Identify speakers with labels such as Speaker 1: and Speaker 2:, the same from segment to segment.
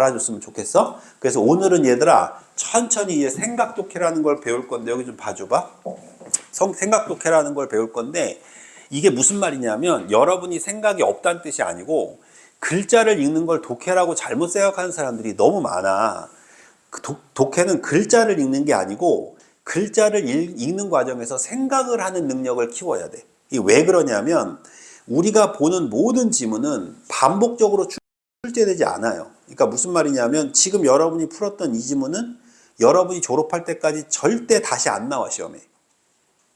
Speaker 1: 알아줬으면 좋겠어. 그래서 오늘은 얘들아 천천히 이제 생각독해라는 걸 배울 건데 여기 좀 봐줘봐. 생각독해라는 걸 배울 건데 이게 무슨 말이냐면 여러분이 생각이 없다는 뜻이 아니고 글자를 읽는 걸 독해라고 잘못 생각하는 사람들이 너무 많아. 독해는 글자를 읽는 게 아니고 글자를 읽는 과정에서 생각을 하는 능력을 키워야 돼. 이게 왜 그러냐면 우리가 보는 모든 지문은 반복적으로 출제되지 않아요. 그러니까 무슨 말이냐면 지금 여러분이 풀었던 이 지문은 여러분이 졸업할 때까지 절대 다시 안 나와 시험에.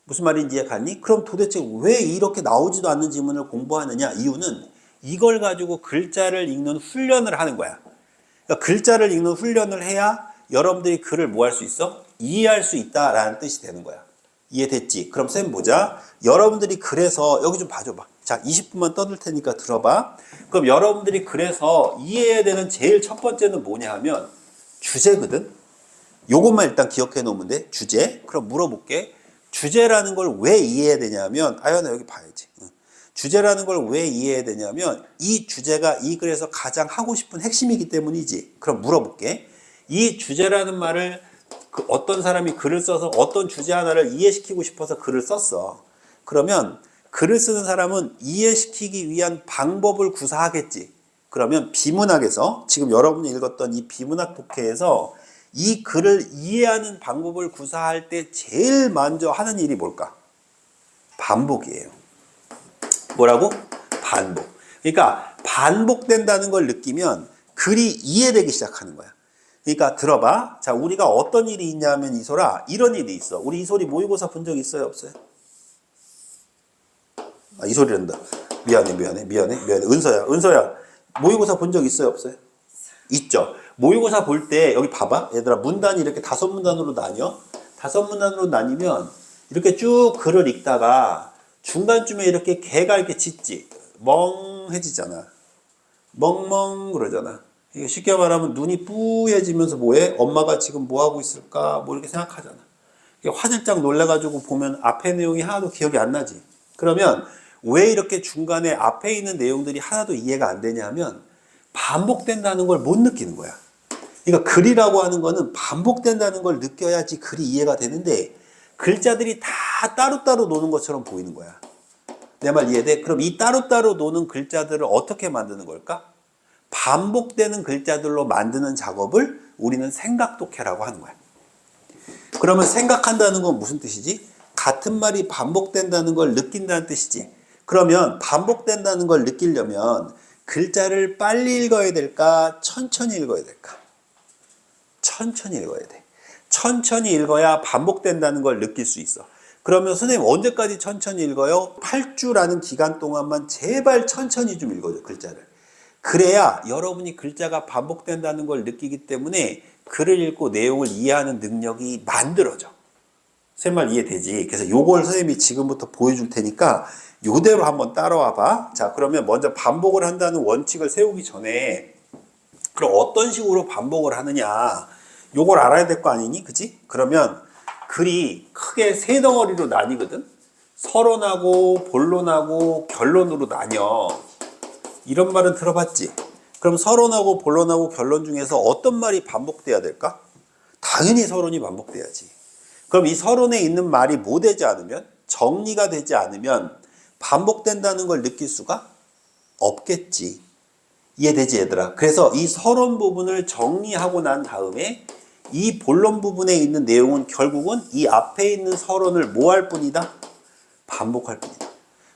Speaker 1: 무슨 말인지 이해가니? 그럼 도대체 왜 이렇게 나오지도 않는 지문을 공부하느냐? 이유는 이걸 가지고 글자를 읽는 훈련을 하는 거야. 그러니까 글자를 읽는 훈련을 해야 여러분들이 글을 뭐 할 수 있어? 이해할 수 있다라는 뜻이 되는 거야. 이해됐지? 그럼 쌤 보자. 여러분들이 그래서 여기 좀 봐줘봐. 자, 20분만 떠들 테니까 들어봐. 그럼 여러분들이 그래서 이해해야 되는 제일 첫 번째는 뭐냐 하면 주제거든. 요것만 일단 기억해 놓으면 돼. 주제. 그럼 물어볼게. 주제라는 걸 왜 이해해야 되냐면 아연아 여기 봐야지. 주제라는 걸 왜 이해해야 되냐면 이 주제가 이 글에서 가장 하고 싶은 핵심이기 때문이지. 그럼 물어볼게. 이 주제라는 말을 어떤 사람이 글을 써서 어떤 주제 하나를 이해시키고 싶어서 글을 썼어. 그러면 글을 쓰는 사람은 이해시키기 위한 방법을 구사하겠지. 그러면 비문학에서 지금 여러분이 읽었던 이 비문학 독해에서 이 글을 이해하는 방법을 구사할 때 제일 먼저 하는 일이 뭘까? 반복이에요. 뭐라고? 반복. 그러니까 반복된다는 걸 느끼면 글이 이해되기 시작하는 거야. 그러니까 들어봐. 자, 우리가 어떤 일이 있냐면 이소라 이런 일이 있어. 우리 이소리 모의고사 본 적 있어요? 없어요? 아, 이소리란다. 미안해. 은서야 모의고사 본 적 있어요? 없어요? 있죠. 모의고사 볼 때 여기 봐봐. 얘들아 문단이 이렇게 5문단으로 나뉘어. 5문단으로 나뉘면 이렇게 쭉 글을 읽다가 중간쯤에 이렇게 개가 이렇게 짖지. 멍해지잖아. 멍멍 그러잖아. 이게 쉽게 말하면 눈이 뿌얘지면서 뭐해? 엄마가 지금 뭐 하고 있을까? 뭐 이렇게 생각하잖아. 화들짝 놀래가지고 보면 앞에 내용이 하나도 기억이 안 나지. 그러면 왜 이렇게 중간에 앞에 있는 내용들이 하나도 이해가 안 되냐 하면 반복된다는 걸 못 느끼는 거야. 그러니까 글이라고 하는 거는 반복된다는 걸 느껴야지 글이 이해가 되는데 글자들이 다 따로따로 노는 것처럼 보이는 거야. 내 말 이해돼? 그럼 이 따로따로 노는 글자들을 어떻게 만드는 걸까? 반복되는 글자들로 만드는 작업을 우리는 생각독해라고 하는 거야. 그러면 생각한다는 건 무슨 뜻이지? 같은 말이 반복된다는 걸 느낀다는 뜻이지. 그러면 반복된다는 걸 느끼려면 글자를 빨리 읽어야 될까? 천천히 읽어야 될까? 천천히 읽어야 돼. 천천히 읽어야 반복된다는 걸 느낄 수 있어. 그러면 선생님 언제까지 천천히 읽어요? 8주라는 기간 동안만 제발 천천히 좀 읽어줘, 글자를. 그래야 여러분이 글자가 반복된다는 걸 느끼기 때문에 글을 읽고 내용을 이해하는 능력이 만들어져. 쌤 말 이해되지? 그래서 요걸 선생님이 지금부터 보여줄 테니까 요대로 한번 따라와 봐. 자, 그러면 먼저 반복을 한다는 원칙을 세우기 전에 그럼 어떤 식으로 반복을 하느냐 요걸 알아야 될 거 아니니? 그치? 그러면 글이 크게 세 덩어리로 나뉘거든? 서론하고 본론하고 결론으로 나뉘어. 이런 말은 들어봤지? 그럼 서론하고 본론하고 결론 중에서 어떤 말이 반복돼야 될까? 당연히 서론이 반복돼야지. 그럼 이 서론에 있는 말이 뭐 되지 않으면? 정리가 되지 않으면 반복된다는 걸 느낄 수가 없겠지. 이해되지 얘들아? 그래서 이 서론 부분을 정리하고 난 다음에 이 본론 부분에 있는 내용은 결국은 이 앞에 있는 서론을 뭐 할 뿐이다? 반복할 뿐이다.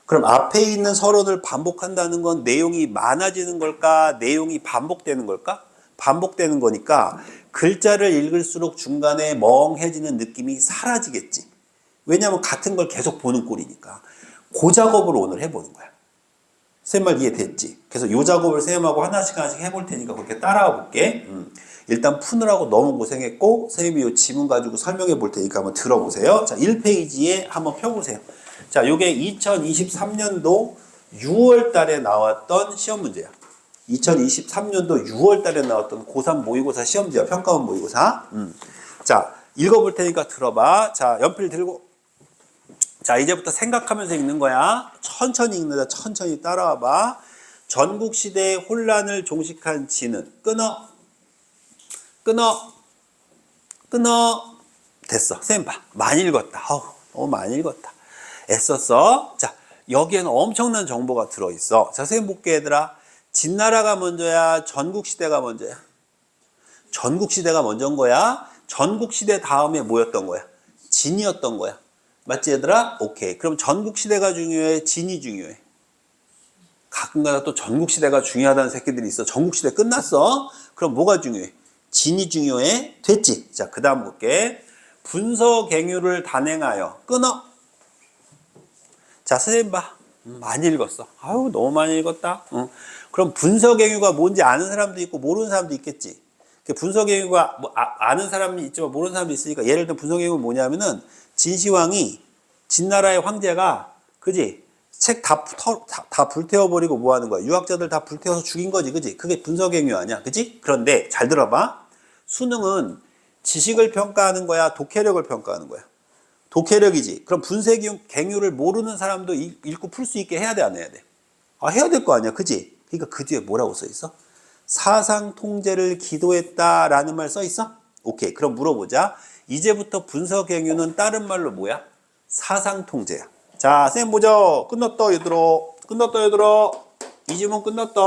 Speaker 1: 그럼 앞에 있는 서론을 반복한다는 건 내용이 많아지는 걸까? 내용이 반복되는 걸까? 반복되는 거니까 글자를 읽을수록 중간에 멍해지는 느낌이 사라지겠지. 왜냐하면 같은 걸 계속 보는 꼴이니까. 그 작업을 오늘 해보는 거야. 쌤 말 이해됐지? 그래서 요 작업을 쌤하고 하나씩 해볼 테니까 그렇게 따라와 볼게. 일단 푸느라고 너무 고생했고 선생님이 요 지문 가지고 설명해 볼 테니까 한번 들어보세요. 자, 1페이지에 한번 펴보세요. 자, 요게 2023년도 6월 달에 나왔던 시험 문제야. 2023년도 6월 달에 나왔던 고3 모의고사 시험지야. 평가원 모의고사. 자, 읽어볼 테니까 들어봐. 자, 연필 들고. 자, 이제부터 생각하면서 읽는 거야. 천천히 읽는다. 천천히 따라와봐. 전국시대의 혼란을 종식한 지는 끊어. 끊어. 끊어. 됐어. 선생님 봐. 많이 읽었다. 너무 많이 읽었다. 애썼어. 자, 여기에는 엄청난 정보가 들어있어. 자, 선생님 볼게 얘들아. 진나라가 먼저야? 전국시대가 먼저야? 전국시대가 먼저인 거야. 전국시대 다음에 뭐였던 거야? 진이었던 거야. 맞지 얘들아? 오케이. 그럼 전국시대가 중요해? 진이 중요해? 가끔가다 또 전국시대가 중요하다는 새끼들이 있어. 전국시대 끝났어. 그럼 뭐가 중요해? 진이 중요해? 됐지? 자, 그 다음 볼게. 분서갱유를 단행하여 끊어. 자, 선생님 봐. 많이 읽었어. 아유, 너무 많이 읽었다. 그럼 분서갱유가 뭔지 아는 사람도 있고 모르는 사람도 있겠지. 분서갱유가 아는 사람이 있지만 모르는 사람도 있으니까, 예를 들면 분서갱유가 뭐냐면은 진시황이 진나라의 황제가 그지 책 다 불태워버리고 뭐 하는 거야? 유학자들 다 불태워서 죽인 거지, 그지? 그게 분서갱유 아니야, 그지? 그런데 잘 들어봐. 수능은 지식을 평가하는 거야, 독해력을 평가하는 거야? 독해력이지. 그럼 분서갱유를 모르는 사람도 읽고 풀 수 있게 해야 돼, 안 해야 돼? 해야 될 거 아니야, 그지? 그러니까 그 뒤에 뭐라고 써 있어? 사상 통제를 기도했다라는 말 써 있어? 오케이. 그럼 물어보자. 이제부터 분서갱유는 다른 말로 뭐야? 사상 통제야. 자, 선생님 보죠. 끝났다 얘들아. 끝났다 얘들아. 이 지문 끝났다.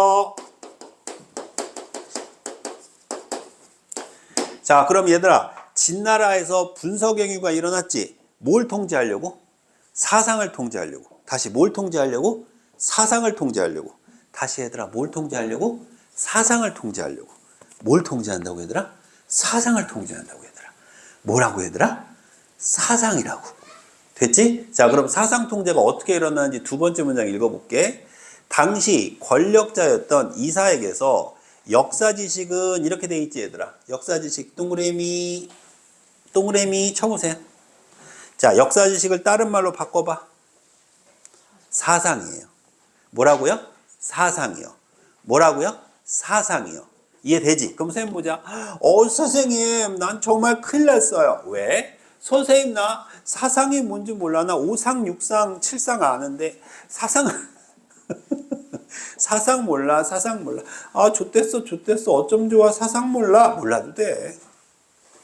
Speaker 1: 자, 그럼 얘들아, 진나라에서 분서갱유가 일어났지. 뭘 통제하려고? 사상을 통제하려고. 다시 뭘 통제하려고? 사상을 통제하려고. 다시 얘들아, 뭘 통제하려고? 사상을 통제하려고. 뭘 통제한다고 얘들아? 사상을 통제한다고 얘들아. 뭐라고 얘들아? 사상이라고. 됐지? 자, 그럼 사상 통제가 어떻게 일어나는지 두 번째 문장 읽어볼게. 당시 권력자였던 이사에게서 역사 지식은 이렇게 돼 있지 얘들아. 역사 지식 동그라미 쳐보세요. 자, 역사 지식을 다른 말로 바꿔봐. 사상이에요. 뭐라고요? 사상이요. 뭐라고요? 사상이요. 이해되지? 그럼 선생님 보자. 선생님, 난 정말 큰일 났어요. 왜? 선생님, 나 사상이 뭔지 몰라. 나 5상, 6상, 7상 아는데 사상 사상 몰라. 사상 몰라. 좋댔어. 어쩜 좋아. 사상 몰라. 몰라도 돼.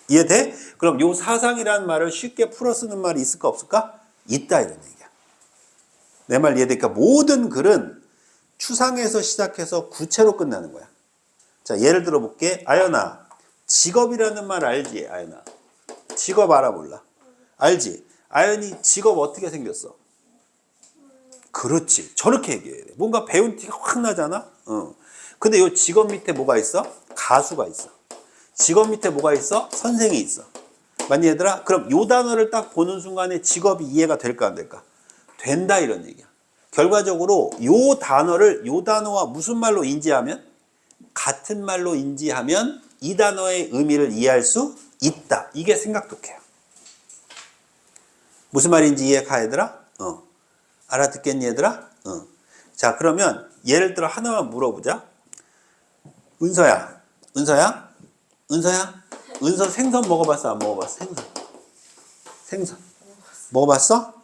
Speaker 1: 이해돼? 그럼 요 사상이라는 말을 쉽게 풀어 쓰는 말이 있을까 없을까? 있다, 이런 얘기야. 내 말 이해돼? 그러니까 모든 글은 추상에서 시작해서 구체로 끝나는 거야. 자, 예를 들어 볼게. 아연아, 직업이라는 말 알지? 아연아, 직업 알아 몰라? 알지? 아연이 직업 어떻게 생겼어? 그렇지. 저렇게 얘기해야 돼. 뭔가 배운 티가 확 나잖아? 근데 요 직업 밑에 뭐가 있어? 가수가 있어. 직업 밑에 뭐가 있어? 선생이 있어. 맞니 얘들아? 그럼 요 단어를 딱 보는 순간에 직업이 이해가 될까 안 될까? 된다, 이런 얘기야. 결과적으로 요 단어와 무슨 말로 인지하면? 같은 말로 인지하면 이 단어의 의미를 이해할 수 있다. 이게 생각독해요. 무슨 말인지 이해가 얘들아? 알아듣겠니 얘들아? 자, 그러면 예를 들어 하나만 물어보자. 은서야. 은서 생선 먹어봤어? 안 먹어봤어? 생선 먹어봤어?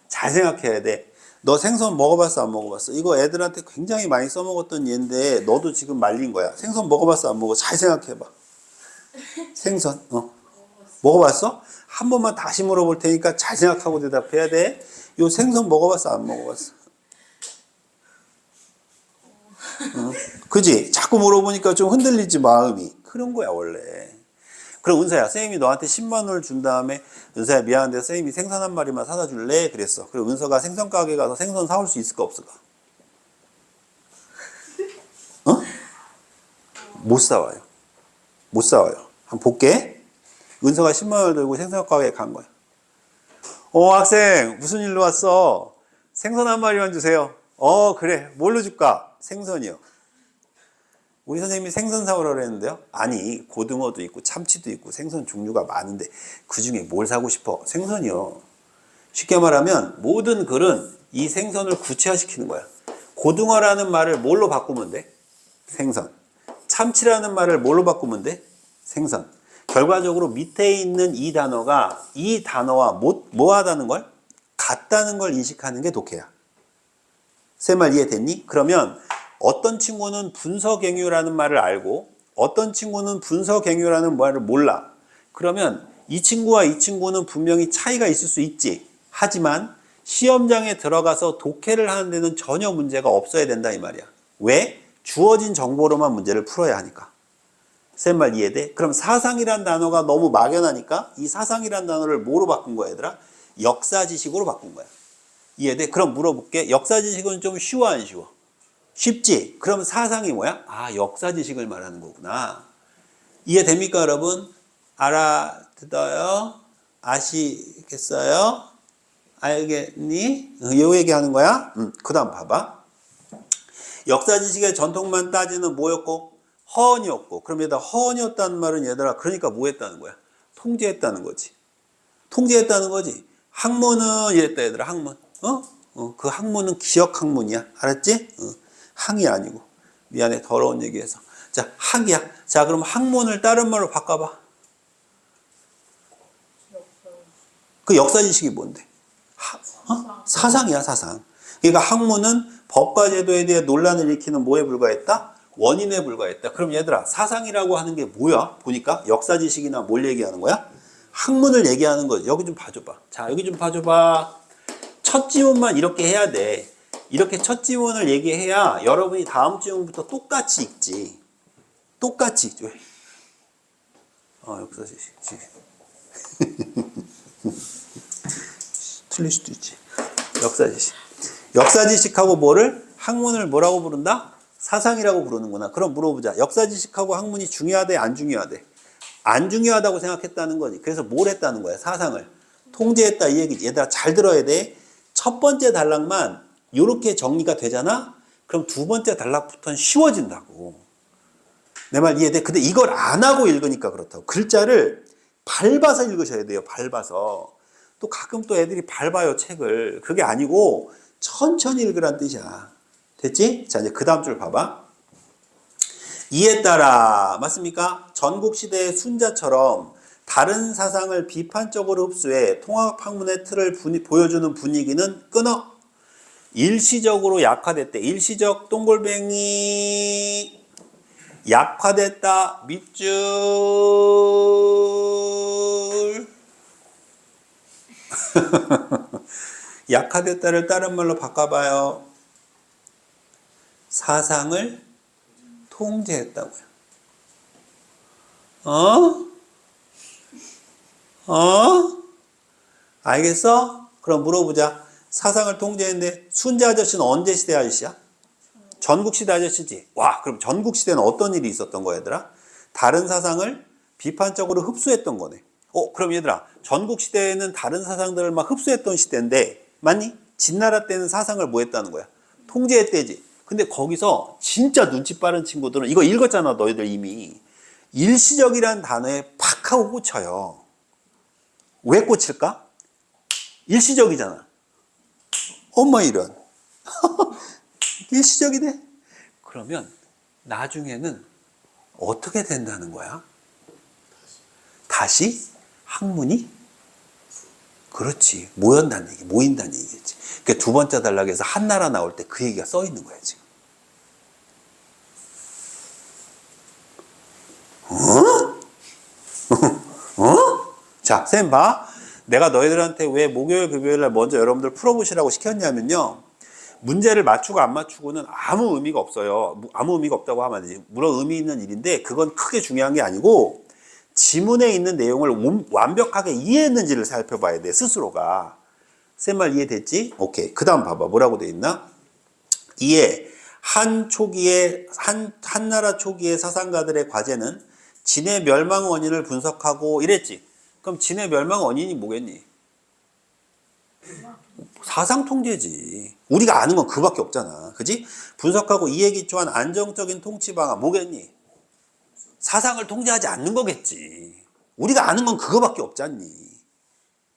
Speaker 1: 잘 생각해야 돼. 너 생선 먹어봤어? 안 먹어봤어? 이거 애들한테 굉장히 많이 써먹었던 예인데 너도 지금 말린 거야. 생선 먹어봤어? 안 먹어? 잘 생각해봐. 생선 먹어봤어? 한 번만 다시 물어볼 테니까 잘 생각하고 대답해야 돼. 요 생선 먹어봤어? 안 먹어봤어? 그지? 자꾸 물어보니까 좀 흔들리지 마음이. 그런 거야 원래. 그럼 은서야, 선생님이 너한테 10만 원을 준 다음에 은서야 미안한데 선생님이 생선 한 마리만 사다 줄래? 그랬어. 그리고 은서가 생선 가게 가서 생선 사올 수 있을까 없을까? 못 사와요. 한번 볼게. 은서가 10만 원을 들고 생선 가게에 간 거야. 학생 무슨 일로 왔어? 생선 한 마리만 주세요. 그래. 뭘로 줄까? 생선이요. 우리 선생님이 생선 사오라고 그랬는데요. 아니, 고등어도 있고 참치도 있고 생선 종류가 많은데 그 중에 뭘 사고 싶어? 생선이요. 쉽게 말하면 모든 글은 이 생선을 구체화시키는 거야. 고등어라는 말을 뭘로 바꾸면 돼? 생선. 참치라는 말을 뭘로 바꾸면 돼? 생선. 결과적으로 밑에 있는 이 단어와 뭐 하다는 걸? 같다는 걸 인식하는 게 독해야. 세 말 이해됐니? 그러면 어떤 친구는 분서갱유라는 말을 알고 어떤 친구는 분서갱유라는 말을 몰라. 그러면 이 친구와 이 친구는 분명히 차이가 있을 수 있지. 하지만 시험장에 들어가서 독해를 하는 데는 전혀 문제가 없어야 된다 이 말이야. 왜? 주어진 정보로만 문제를 풀어야 하니까. 쌤 말 이해돼? 그럼 사상이란 단어가 너무 막연하니까 이 사상이란 단어를 뭐로 바꾼 거야 얘들아? 역사지식으로 바꾼 거야. 이해돼? 그럼 물어볼게. 역사지식은 좀 쉬워 안 쉬워? 쉽지? 그럼 사상이 뭐야? 아, 역사지식을 말하는 거구나. 이해됩니까 여러분? 알아듣어요? 아시겠어요? 알겠니? 요 얘기하는 거야? 그 다음 봐봐. 역사지식의 전통만 따지는 뭐였고? 허언이었고. 그럼 얘들아 허언이었다는 말은 얘들아 그러니까 뭐 했다는 거야? 통제했다는 거지. 통제했다는 거지. 학문은 이랬다 얘들아 학문. 그 학문은 기억 학문이야. 알았지? 학이 아니고. 미안해 더러운 얘기해서. 자 학이야. 자 그럼 학문을 다른 말로 바꿔봐. 그 역사지식이 뭔데? 사상이야 사상. 그러니까 학문은 법과 제도에 대해 논란을 일으키는 뭐에 불과했다? 원인에 불과했다. 그럼 얘들아 사상이라고 하는 게 뭐야? 보니까 역사지식이나 뭘 얘기하는 거야? 학문을 얘기하는 거지. 여기 좀 봐줘봐. 자 여기 좀 봐줘봐. 첫 지문만 이렇게 해야 돼. 이렇게 첫 지문을 얘기해야 여러분이 다음 지문부터 똑같이 읽지. 똑같이 읽지. 역사지식. 틀릴 수도 있지. 역사지식. 역사지식하고 뭐를? 학문을 뭐라고 부른다? 사상이라고 부르는구나. 그럼 물어보자. 역사지식하고 학문이 중요하대? 안 중요하대? 안 중요하다고 생각했다는 거지. 그래서 뭘 했다는 거야? 사상을. 통제했다 이 얘기지. 얘들아 잘 들어야 돼. 첫 번째 단락만 이렇게 정리가 되잖아? 그럼 두 번째 단락부터는 쉬워진다고. 내 말 이해돼? 근데 이걸 안 하고 읽으니까 그렇다고. 글자를 밟아서 읽으셔야 돼요. 밟아서. 또 가끔 또 애들이 밟아요 책을. 그게 아니고 천천히 읽으란 뜻이야. 됐지? 자 이제 그 다음 줄 봐봐. 이에 따라 맞습니까? 전국시대의 순자처럼 다른 사상을 비판적으로 흡수해 통합학문의 틀을 보여주는 분위기는 끊어 일시적으로 약화됐대. 일시적 동글뱅이 약화됐다 밑줄. 약화됐다를 다른 말로 바꿔봐요. 사상을 통제했다고요. 알겠어? 그럼 물어보자. 사상을 통제했는데 순자 아저씨는 언제 시대 아저씨야? 전국시대 아저씨지. 와, 그럼 전국시대는 어떤 일이 있었던 거야 얘들아? 다른 사상을 비판적으로 흡수했던 거네. 그럼 얘들아 전국시대에는 다른 사상들을 막 흡수했던 시대인데 맞니? 진나라 때는 사상을 뭐 했다는 거야? 통제했대지. 근데 거기서 진짜 눈치 빠른 친구들은 이거 읽었잖아 너희들 이미. 일시적이라는 단어에 팍 하고 꽂혀요. 왜 꽂힐까? 일시적이잖아. 엄마 이런. 일시적이네. 그러면 나중에는 어떻게 된다는 거야? 다시 학문이? 그렇지. 모인다는 얘기겠지. 그러니까 두 번째 단락에서 한나라 나올 때 그 얘기가 써 있는 거야 지금. 자, 쌤 봐. 내가 너희들한테 왜 목요일, 금요일 날 먼저 여러분들 풀어보시라고 시켰냐면요. 문제를 맞추고 안 맞추고는 아무 의미가 없어요. 아무 의미가 없다고 하면 안 되지. 물론 의미 있는 일인데 그건 크게 중요한 게 아니고 지문에 있는 내용을 완벽하게 이해했는지를 살펴봐야 돼. 스스로가. 쌤 말 이해됐지? 오케이. 그 다음 봐봐. 뭐라고 돼 있나? 이에 한나라 초기의 사상가들의 과제는 진의 멸망 원인을 분석하고 이랬지. 그럼 진의 멸망 원인이 뭐겠니? 사상 통제지. 우리가 아는 건 그밖에 없잖아. 그지? 분석하고 이에 기초한 안정적인 통치 방안 뭐겠니? 사상을 통제하지 않는 거겠지. 우리가 아는 건 그거밖에 없잖니.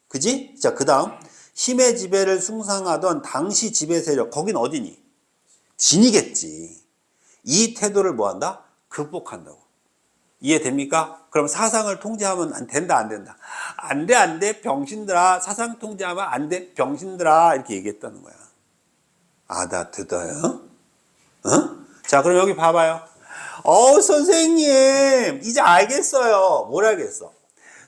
Speaker 1: 그지? 자, 그 다음 힘의 지배를 숭상하던 당시 지배 세력 거긴 어디니? 진이겠지. 이 태도를 뭐한다? 극복한다고. 이해됩니까? 그럼 사상을 통제하면 안 된다 안 된다? 안 돼 병신들아. 사상 통제하면 안 돼 병신들아. 이렇게 얘기했다는 거야. 알아듣어요? 자 그럼 여기 봐봐요. 선생님, 이제 알겠어요. 뭘 알겠어?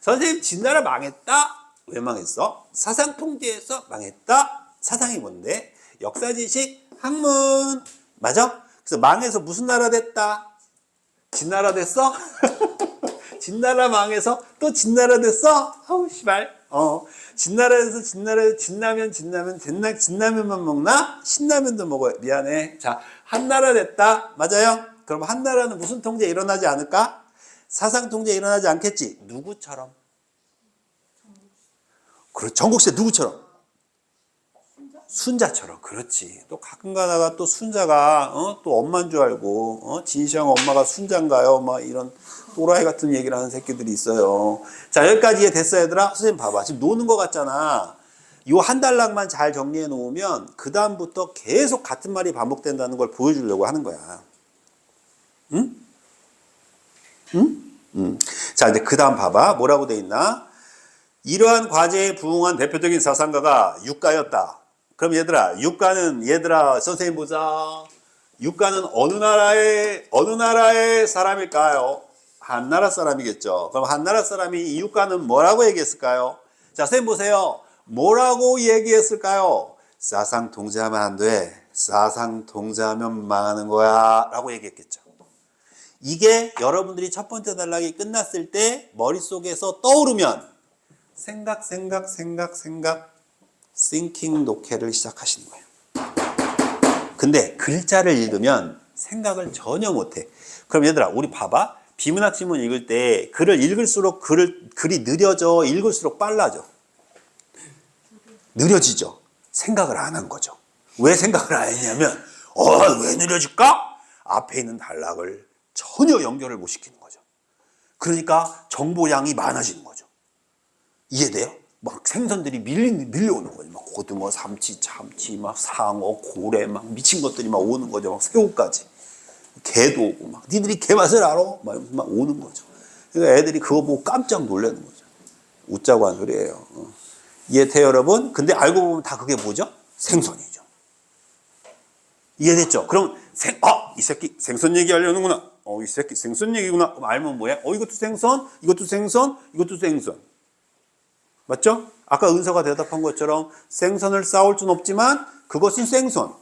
Speaker 1: 선생님, 진나라 망했다? 왜 망했어? 사상 통제에서 망했다? 사상이 뭔데? 역사 지식, 학문. 맞아? 그래서 망해서 무슨 나라 됐다? 진나라 됐어? 진나라 망해서 또 진나라 됐어? 아우, 씨발. 진나라에서 진라면만 먹나? 신라면도 먹어요. 미안해. 자, 한나라 됐다. 맞아요? 그럼 한나라는 무슨 통제 일어나지 않을까? 사상 통제 일어나지 않겠지? 누구처럼? 그렇 전국시대 누구처럼? 순자처럼. 그렇지. 또 가끔 가다가 또 순자가 또 엄마인 줄 알고 진시황 엄마가 순자인가요? 막 이런 또라이 같은 얘기를 하는 새끼들이 있어요. 자, 여기까지 이해됐어, 얘들아? 선생님 봐봐. 지금 노는 거 같잖아. 요 한 단락만 잘 정리해 놓으면 그 다음부터 계속 같은 말이 반복된다는 걸 보여주려고 하는 거야. 응? 응? 자, 이제 그 다음 봐봐. 뭐라고 돼 있나? 이러한 과제에 부응한 대표적인 사상가가 육가였다. 그럼 얘들아, 선생님 보자. 육가는 어느 나라의 사람일까요? 한나라 사람이겠죠. 그럼 한나라 사람이 이 육가는 뭐라고 얘기했을까요? 자, 선생님 보세요. 뭐라고 얘기했을까요? 사상 통제하면 안 돼. 사상 통제하면 망하는 거야. 라고 얘기했겠죠. 이게 여러분들이 첫 번째 단락이 끝났을 때 머릿속에서 떠오르면 생각 thinking 독해를 시작하시는 거예요. 근데 글자를 읽으면 생각을 전혀 못해. 그럼 얘들아, 우리 봐봐. 비문학 지문 읽을 때 글을 읽을수록 글이 느려져, 읽을수록 빨라져. 느려지죠. 생각을 안 한 거죠. 왜 생각을 안 했냐면 왜 느려질까? 앞에 있는 단락을 전혀 연결을 못 시키는 거죠. 그러니까 정보량이 많아지는 거죠. 이해돼요? 막 생선들이 밀려오는 거죠. 막 고등어, 삼치, 참치, 막 상어, 고래, 막 미친 것들이 막 오는 거죠. 막 새우까지. 개도 오고, 막, 니들이 개 맛을 알아? 막 오는 거죠. 그러니까 애들이 그거 보고 깜짝 놀라는 거죠. 웃자고 한 소리예요. 이해돼요, 여러분? 근데 알고 보면 다 그게 뭐죠? 생선이죠. 이해됐죠? 그럼, 이 새끼 생선 얘기하려는구나. 이 새끼 생선 얘기구나. 그럼 알면 뭐야? 이것도 생선, 이것도 생선, 이것도 생선. 맞죠? 아까 은서가 대답한 것처럼 생선을 싸울 순 없지만 그것은 생선.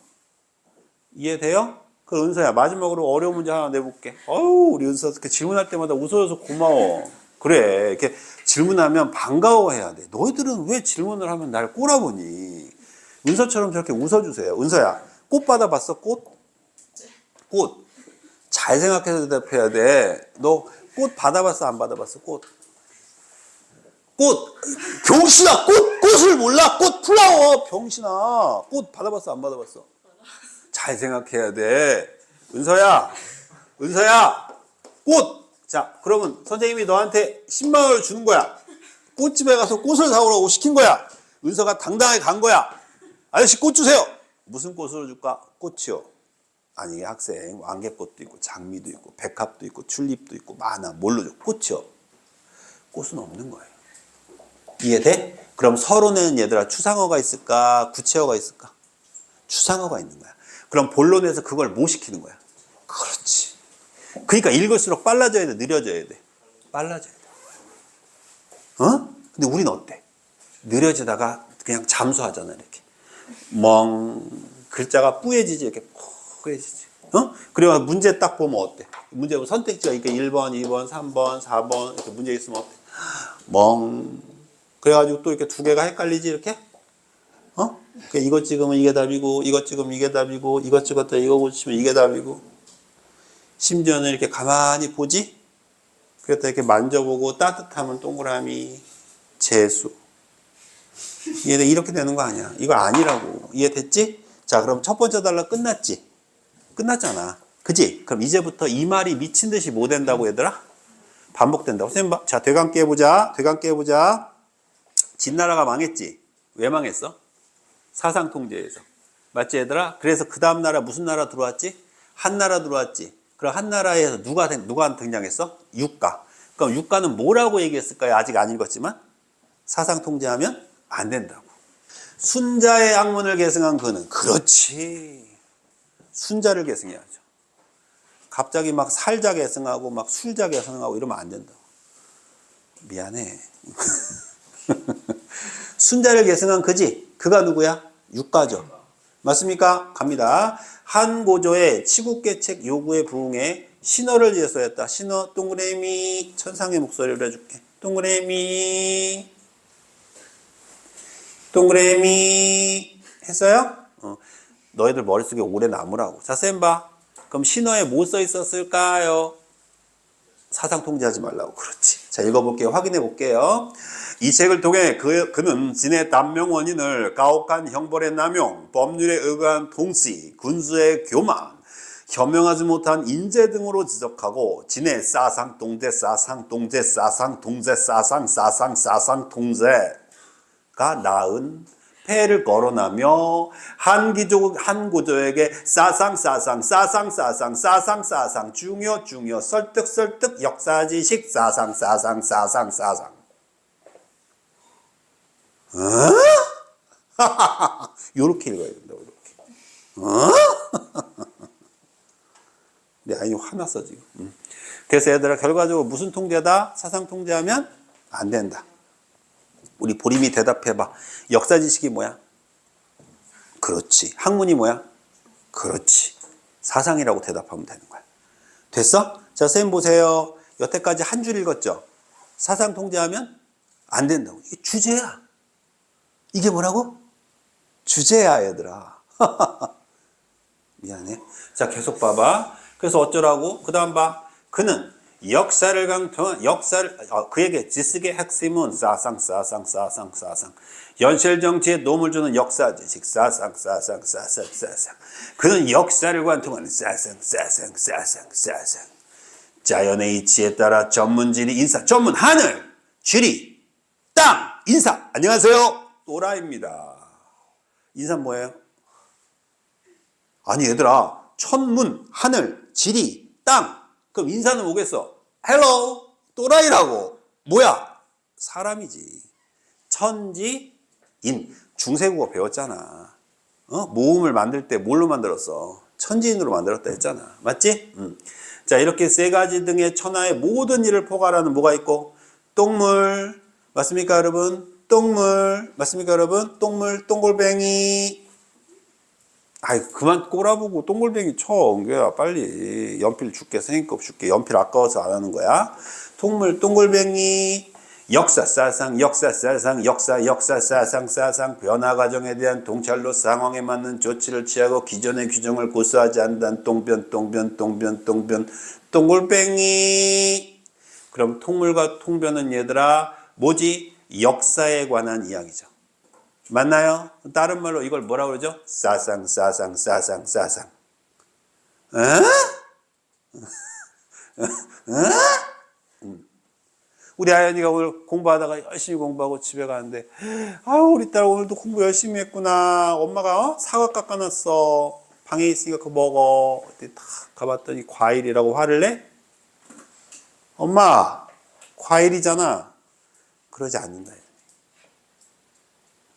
Speaker 1: 이해돼요? 그 은서야, 마지막으로 어려운 문제 하나 내볼게. 우리 은서 이렇게 질문할 때마다 웃어줘서 고마워. 그래, 이렇게 질문하면 반가워해야 돼. 너희들은 왜 질문을 하면 날 꼬라보니? 은서처럼 저렇게 웃어주세요. 은서야, 꽃 받아봤어? 꽃? 꽃. 잘 생각해서 대답해야 돼. 너 꽃 받아봤어? 안 받아봤어? 꽃. 병신아, 꽃을 몰라? 꽃 플라워, 병신아. 꽃 받아봤어? 안 받아봤어? 잘 생각해야 돼. 은서야, 꽃. 자, 그러면 선생님이 너한테 10만 원을 주는 거야. 꽃집에 가서 꽃을 사오라고 시킨 거야. 은서가 당당하게 간 거야. 아저씨 꽃 주세요. 무슨 꽃으로 줄까? 꽃이요. 아니, 학생, 왕개꽃도 있고, 장미도 있고, 백합도 있고, 튤립도 있고, 많아. 뭘로 줘? 꽃이요. 꽃은 없는 거예요. 이해돼? 그럼 서론에는 얘들아 추상어가 있을까? 구체어가 있을까? 추상어가 있는 거야. 그럼 본론에서 그걸 뭐 시키는 거야? 그렇지. 그러니까 읽을수록 빨라져야 돼? 느려져야 돼? 빨라져야 돼. 근데 우린 어때? 느려지다가 그냥 잠수하잖아, 이렇게. 글자가 뿌얘지지, 이렇게 뿌얘지지. 그리고 문제 딱 보면 어때? 문제 선택지가 이렇게 1번, 2번, 3번, 4번 이렇게 문제 있으면 어때? 그래가지고 또 이렇게 두 개가 헷갈리지, 이렇게? 이거 찍으면 이게 답이고, 이거 찍으면 이게 답이고, 이거 찍었다 이거 고치면 이게 답이고. 심지어는 이렇게 가만히 보지? 그랬다 이렇게 만져보고 따뜻하면 동그라미, 재수. 이해돼? 이렇게 되는 거 아니야. 이거 아니라고. 이해됐지? 자, 그럼 첫 번째 단락 끝났지? 끝났잖아. 그지? 그럼 이제부터 이 말이 미친 듯이 뭐 된다고, 얘들아? 반복된다고. 선생님 봐. 자, 되감기 해보자. 진나라가 망했지? 왜 망했어? 사상 통제에서. 맞지, 얘들아? 그래서 그 다음 나라 무슨 나라 들어왔지? 한나라 들어왔지. 그럼 한나라에서 누가 등장했어? 육가. 그럼 육가는 뭐라고 얘기했을까요? 아직 안 읽었지만 사상 통제하면 안 된다고. 순자의 학문을 계승한 그는, 그렇지, 순자를 계승해야죠. 갑자기 막 살자 계승하고 막 술자 계승하고 이러면 안 된다고. 미안해. 순자를 계승한 그지? 그가 누구야? 유가죠. 맞습니까? 갑니다. 한 고조의 치국계책 요구에 부응해 신어를 예소했다. 신어 동그라미 천상의 목소리를 해줄게. 동그라미 동그라미 했어요? 너희들 머릿속에 오래 남으라고. 자, 쌤 봐. 그럼 신어에 뭐 써 있었을까요? 사상 통제하지 말라고. 그렇지. 자, 읽어볼게요. 확인해 볼게요. 이 책을 통해 그는 진의 단명 원인을 가혹한 형벌의 남용, 법률에 의거한 통치, 군수의 교만, 현명하지 못한 인재 등으로 지적하고 진의 사상 통제, 사상 통제, 사상 통제, 사상 통제가 낳은 폐를 거론하며 한 고조에게 사상 중요 설득 역사지식 사상 요렇게 읽어야 된다고. 이렇게. 내 아이 화났어 지금. 그래서 얘들아 결과적으로 무슨 통제다? 사상 통제하면 안 된다. 우리 보림이 대답해봐. 역사 지식이 뭐야? 그렇지. 학문이 뭐야? 그렇지. 사상이라고 대답하면 되는 거야. 됐어? 자, 쌤 보세요. 여태까지 한 줄 읽었죠? 사상 통제하면 안 된다고. 이게 주제야. 이게 뭐라고? 주제야, 얘들아. 미안해. 자, 계속 봐봐. 그래서 어쩌라고? 그 다음 봐. 그는 역사를 강통한 그에게 지식의 핵심은 사상 현실 정치에 도움을 주는 역사 지식 사상 그는 역사를 관통하는 사상 자연의 이치에 따라 전문지리 인사 전문 하늘 지리 땅 인사 안녕하세요 또라입니다. 인사 뭐예요? 아니 얘들아 천문 하늘 지리 땅 그럼 인사는 뭐겠어? 헬로 또라이라고. 뭐야? 사람이지. 천지 인 중세국어 배웠잖아. 모음을 만들 때 뭘로 만들었어? 천지인으로 만들었다 했잖아. 맞지? 자 이렇게 세 가지 등의 천하의 모든 일을 포괄하는 뭐가 있고 똥물 맞습니까 여러분? 똥물 맞습니까 여러분? 똥물 똥골뱅이 아이 그만 꼬라보고 똥골뱅이 쳐 엉겨야 빨리 연필 줄게 선생님급 줄게 연필 아까워서 안 하는 거야. 통물 똥골뱅이 역사 사상 변화 과정에 대한 통찰로 상황에 맞는 조치를 취하고 기존의 규정을 고수하지 않는 똥골뱅이. 그럼 통물과 통변은 얘들아 뭐지? 역사에 관한 이야기죠. 맞나요? 다른 말로 이걸 뭐라고 그러죠? 사상. 우리 아연이가 오늘 공부하다가 열심히 공부하고 집에 가는데 아유 우리 딸 오늘도 공부 열심히 했구나. 엄마가 사과 깎아놨어. 방에 있으니까 그거 먹어. 그때 딱 가봤더니 과일이라고 화를 내? 엄마 과일이잖아. 그러지 않는다.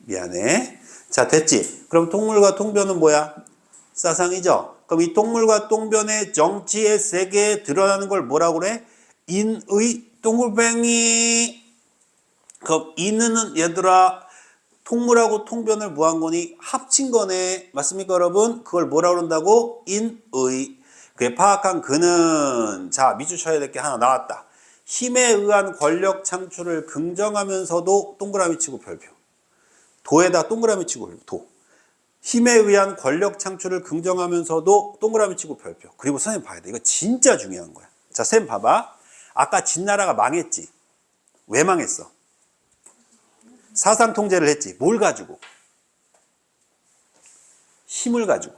Speaker 1: 미안해. 자 됐지? 그럼 통물과 통변은 뭐야? 사상이죠? 그럼 이 통물과 통변의 정치의 세계에 드러나는 걸 뭐라고 그래? 인의 똥골뱅이. 그럼 인은 얘들아 통물하고 통변을 뭐한 거니? 합친 거네. 맞습니까 여러분? 그걸 뭐라고 그런다고? 인의. 그에 파악한 그는 자 밑줄 쳐야 될 게 하나 나왔다. 힘에 의한 권력 창출을 긍정하면서도 동그라미 치고 별표. 도에다 동그라미 치고 별표. 도. 힘에 의한 권력 창출을 긍정하면서도 동그라미 치고 별표. 그리고 선생님 봐야 돼. 이거 진짜 중요한 거야. 자, 쌤 봐봐. 아까 진나라가 망했지. 왜 망했어? 사상 통제를 했지. 뭘 가지고? 힘을 가지고.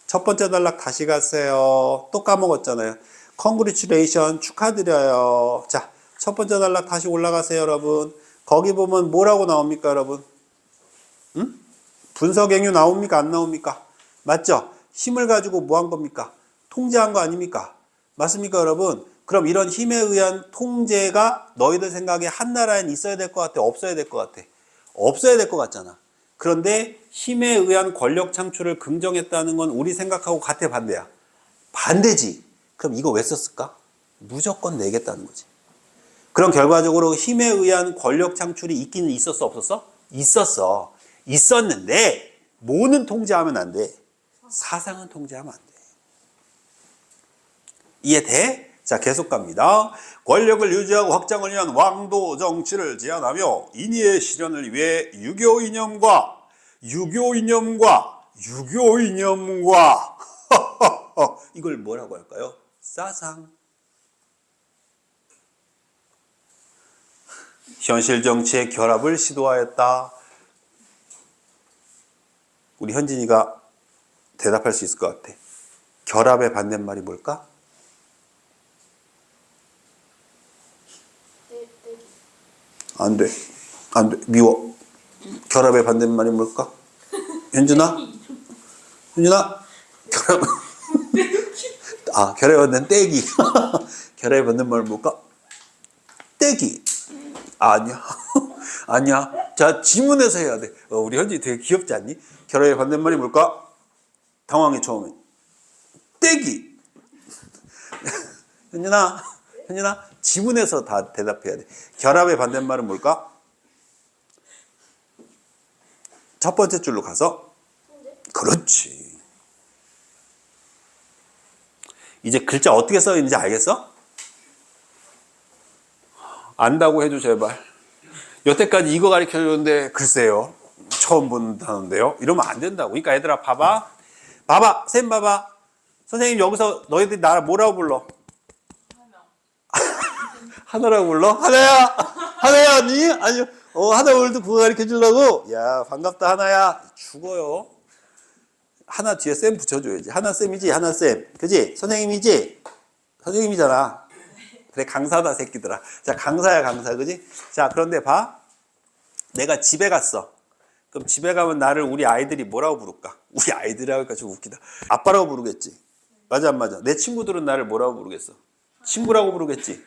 Speaker 1: 첫 번째 단락 다시 갔어요. 또 까먹었잖아요. 컨그리츄레이션 축하드려요. 자, 첫 번째 단락 다시 올라가세요, 여러분. 거기 보면 뭐라고 나옵니까, 여러분? 분석행위 나옵니까? 안 나옵니까? 맞죠? 힘을 가지고 뭐 한 겁니까? 통제한 거 아닙니까? 맞습니까, 여러분? 그럼 이런 힘에 의한 통제가 너희들 생각에 한 나라엔 있어야 될 것 같아? 없어야 될 것 같아? 없어야 될 것 같잖아. 그런데 힘에 의한 권력 창출을 긍정했다는 건 우리 생각하고 같아, 반대야? 반대지. 그럼 이거 왜 썼을까? 무조건 내겠다는 거지. 그럼 결과적으로 힘에 의한 권력 창출이 있기는 있었어, 없었어? 있었어. 있었는데 뭐는 통제하면 안 돼? 사상은 통제하면 안 돼. 이해돼? 자, 계속 갑니다. 권력을 유지하고 확장을 위한 왕도 정치를 제안하며 인의의 실현을 위해 유교 이념과 이걸 뭐라고 할까요? 사상. 현실 정치의 결합을 시도하였다. 우리 현진이가 대답할 수 있을 것 같아. 결합의 반대말이 뭘까? 안 돼. 안 돼. 미워. 결합의 반대말이 뭘까? 현준아? 현준아? 결합. 결합의 반대는 떼기. 결합의 반대말은 뭘까? 떼기. 아니야. 아니야. 자, 지문에서 해야 돼. 우리 현진이 되게 귀엽지 않니? 결합의 반대말이 뭘까? 당황해, 처음에. 떼기. 현진아, 지문에서 다 대답해야 돼. 결합의 반대말은 뭘까? 첫 번째 줄로 가서. 그렇지. 이제 글자 어떻게 써 있는지 알겠어? 안다고 해줘, 제발. 여태까지 이거 가르쳐 줬는데, 글쎄요. 처음 보는 단어인데요. 이러면 안 된다고. 그러니까 얘들아, 봐봐. 쌤 봐봐. 선생님 여기서 너희들이 나를 뭐라고 불러? 하나라고 불러? 하나야 아니? 아니, 하나 오늘도 그거 가르쳐 주려고? 야, 반갑다, 하나야. 죽어요. 하나 뒤에 쌤 붙여줘야지. 하나 쌤이지, 하나 쌤. 그지? 선생님이지? 선생님이잖아. 그래, 강사다, 새끼들아. 자, 강사야, 강사. 그지? 자, 그런데 봐. 내가 집에 갔어. 그럼 집에 가면 나를 우리 아이들이 뭐라고 부를까? 우리 아이들이라고 하니까 좀 웃기다. 아빠라고 부르겠지? 맞아, 안 맞아? 내 친구들은 나를 뭐라고 부르겠어? 친구라고 부르겠지?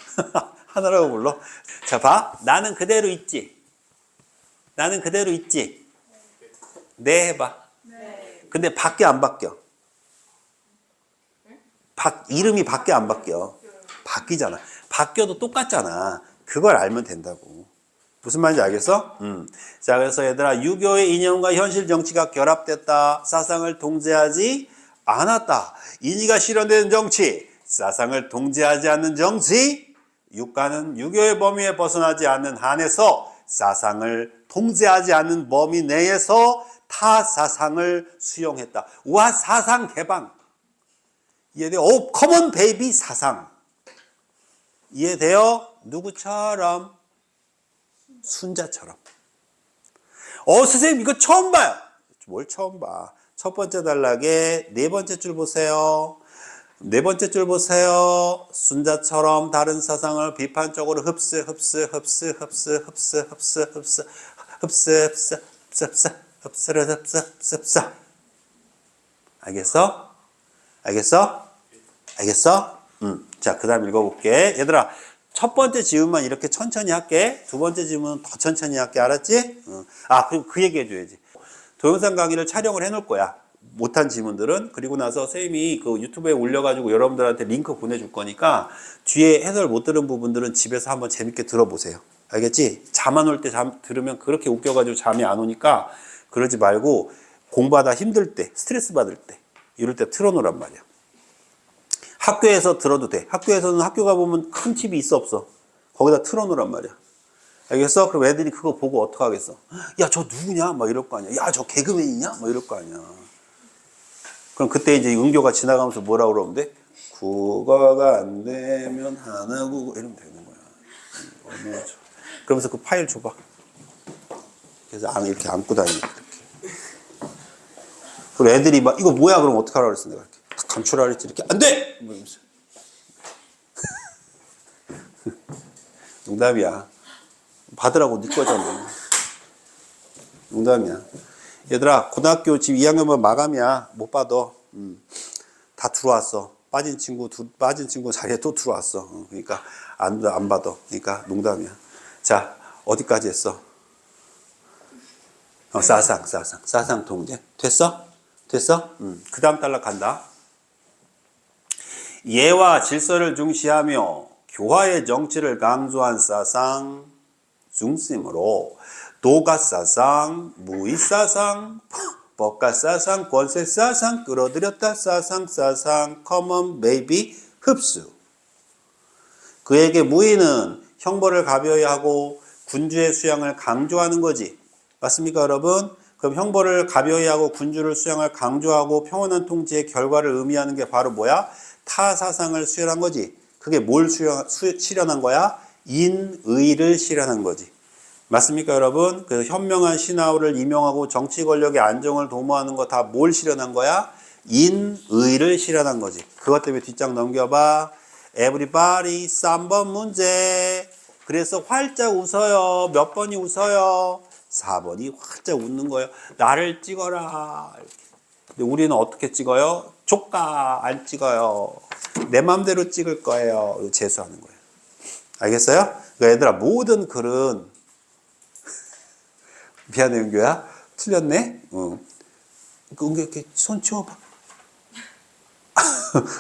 Speaker 1: 하나라고 불러? 자, 봐. 나는 그대로 있지? 나는 그대로 있지? 네, 해봐. 네. 근데 밖에 안 바뀌어. 이름이 밖에 안 바뀌어. 바뀌잖아. 바뀌어도 똑같잖아. 그걸 알면 된다고. 무슨 말인지 알겠어? 자, 그래서 얘들아, 유교의 이념과 현실 정치가 결합됐다. 사상을 통제하지 않았다. 인의가 실현되는 정치, 사상을 통제하지 않는 정치, 육가는 유교의 범위에 벗어나지 않는 한에서 사상을 통제하지 않는 범위 내에서 타 사상을 수용했다. 우와, 사상 개방. 이해돼요? 커먼 베이비 사상. 이해돼요? 누구처럼? 순자처럼. 선생님 이거 처음 봐요. 뭘 처음 봐? 첫 번째 단락에 네 번째 줄 보세요. 네 번째 줄 보세요. 순자처럼 다른 사상을 비판적으로 흡수. 알겠어? 알겠어? 자, 그 다음 읽어볼게. 얘들아, 첫 번째 지문만 이렇게 천천히 할게. 두 번째 지문은 더 천천히 할게. 알았지? 그리고 그 얘기 해줘야지. 동영상 강의를 촬영을 해놓을 거야. 못한 지문들은. 그리고 나서 선생님이 그 유튜브에 올려가지고 여러분들한테 링크 보내줄 거니까 뒤에 해설 못 들은 부분들은 집에서 한번 재밌게 들어보세요. 알겠지? 잠 안 올 때 들으면 그렇게 웃겨가지고 잠이 안 오니까 그러지 말고 공부하다 힘들 때, 스트레스 받을 때, 이럴 때 틀어놓으란 말이야. 학교에서 들어도 돼. 학교에서는 학교 가보면 큰 TV 있어, 없어? 거기다 틀어놓으란 말이야. 알겠어? 그럼 애들이 그거 보고 어떡하겠어? 야, 저 누구냐? 막 이럴 거 아니야. 야, 저 개그맨이냐? 막 이럴 거 아니야. 그럼 그때 이제 은교가 지나가면서 뭐라 그러면 돼? 국어가 안 되면 하나국어 이러면 되는 거야. 얼마나 좋아. 그러면서 그 파일 줘봐. 그래서 이렇게 안고 다니는 거야. 그리고 애들이 막 이거 뭐야? 그럼 어떡하라 그랬어? 내가 이렇게 감추라 그랬지. 이렇게 안 돼! 이러면서. 농담이야. 받으라고 네 거잖아. 농담이야. 얘들아, 고등학교 지금 2학년만 마감이야. 못 받아. 다 들어왔어. 빠진 친구 자리에 또 들어왔어. 그러니까 안 받아. 그러니까 농담이야. 자, 어디까지 했어? 사상 통제. 됐어? 그 다음 단락 간다. 예와 질서를 중시하며 교화의 정치를 강조한 사상 중심으로 도가사상, 무의사상, 법가사상, 권세사상, 끌어들였다 사상, common, maybe, 흡수. 그에게 무의는 형벌을 가벼이 하고 군주의 수양을 강조하는 거지. 맞습니까, 여러분? 그럼 형벌을 가벼이 하고 군주를 수양을 강조하고 평온한 통치의 결과를 의미하는 게 바로 뭐야? 타사상을 수혈한 거지. 그게 뭘 실현한 거야? 인의를 실현한 거지. 맞습니까, 여러분? 그 현명한 신하를 임용하고 정치 권력의 안정을 도모하는 거 다 뭘 실현한 거야? 인의를 실현한 거지. 그것 때문에 뒷장 넘겨봐. Everybody 3번 문제. 그래서 활짝 웃어요. 몇 번이 웃어요? 4번이 활짝 웃는 거예요. 나를 찍어라. 이렇게. 근데 우리는 어떻게 찍어요? 조까 안 찍어요. 내 맘대로 찍을 거예요. 재수하는 거예요. 알겠어요? 그러니까 얘들아, 모든 글은 미안해, 은교야. 틀렸네? 은교 이렇게 손 치워봐.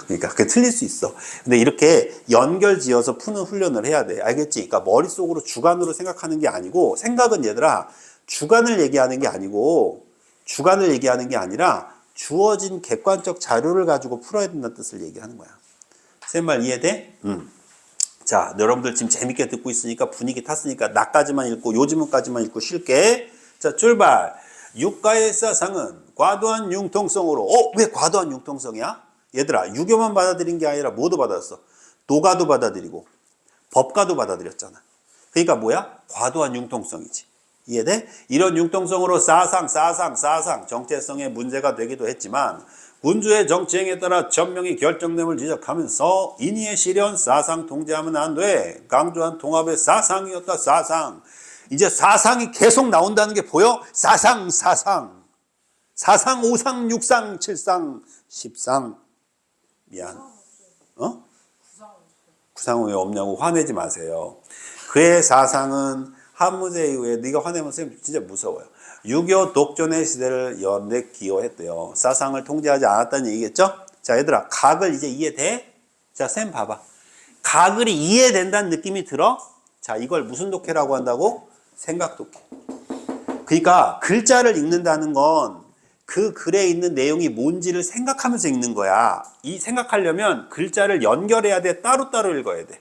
Speaker 1: 그러니까 그게 틀릴 수 있어. 근데 이렇게 연결 지어서 푸는 훈련을 해야 돼. 알겠지? 그러니까 머릿속으로 주관으로 생각하는 게 아니고, 생각은 얘들아, 주관을 얘기하는 게 아니고, 주관을 얘기하는 게 아니라 주어진 객관적 자료를 가지고 풀어야 된다는 뜻을 얘기하는 거야. 쌤 말 이해돼? 자, 여러분들 지금 재밌게 듣고 있으니까 분위기 탔으니까 나까지만 읽고 요지문까지만 읽고 쉴게. 자, 출발. 유가의 사상은 과도한 융통성으로. 왜 과도한 융통성이야? 얘들아, 유교만 받아들인 게 아니라 뭐도 받았어? 도가도 받아들이고 법가도 받아들였잖아. 그러니까 뭐야? 과도한 융통성이지. 이해돼? 이런 융통성으로 사상 정체성의 문제가 되기도 했지만 군주의 정치행에 따라 전명이 결정됨을 지적하면서 인의의 실현 사상 통제하면 안 돼. 강조한 통합의 사상이었다. 사상. 이제 사상이 계속 나온다는 게 보여? 사상 5상 6상 7상 10상. 미안. 구상은 왜 없냐고 화내지 마세요. 그의 사상은 한무제 이후에 네가 화내면 쌤 진짜 무서워요. 유교 독존의 시대를 연대 기여했대요. 사상을 통제하지 않았다는 얘기겠죠? 자, 얘들아, 각을 이제 이해돼? 자, 쌤 봐봐. 각을이 이해된다는 느낌이 들어? 자, 이걸 무슨 독해라고 한다고? 생각 독해. 그러니까 글자를 읽는다는 건 그 글에 있는 내용이 뭔지를 생각하면서 읽는 거야. 이 생각하려면 글자를 연결해야 돼. 따로따로 읽어야 돼.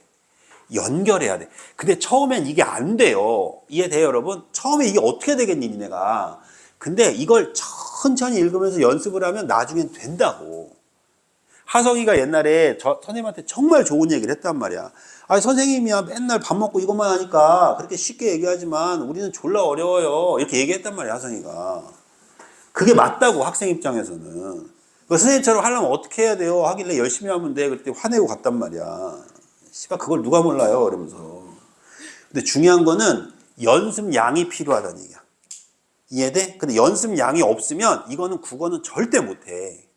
Speaker 1: 연결해야 돼. 근데 처음엔 이게 안 돼요. 이해돼요, 여러분? 처음에 이게 어떻게 되겠니, 니네가. 근데 이걸 천천히 읽으면서 연습을 하면 나중엔 된다고. 하성이가 옛날에 선생님한테 정말 좋은 얘기를 했단 말이야. 아니, 선생님이야 맨날 밥 먹고 이것만 하니까 그렇게 쉽게 얘기하지만 우리는 졸라 어려워요. 이렇게 얘기했단 말이야, 하성이가. 그게 맞다고, 학생 입장에서는. 선생님처럼 하려면 어떻게 해야 돼요? 하길래 열심히 하면 돼. 그때 화내고 갔단 말이야. 씨발, 그걸 누가 몰라요? 이러면서. 근데 중요한 거는 연습량이 필요하다는 얘기야. 이해돼? 근데 연습량이 없으면 이거는 국어는 절대 못해.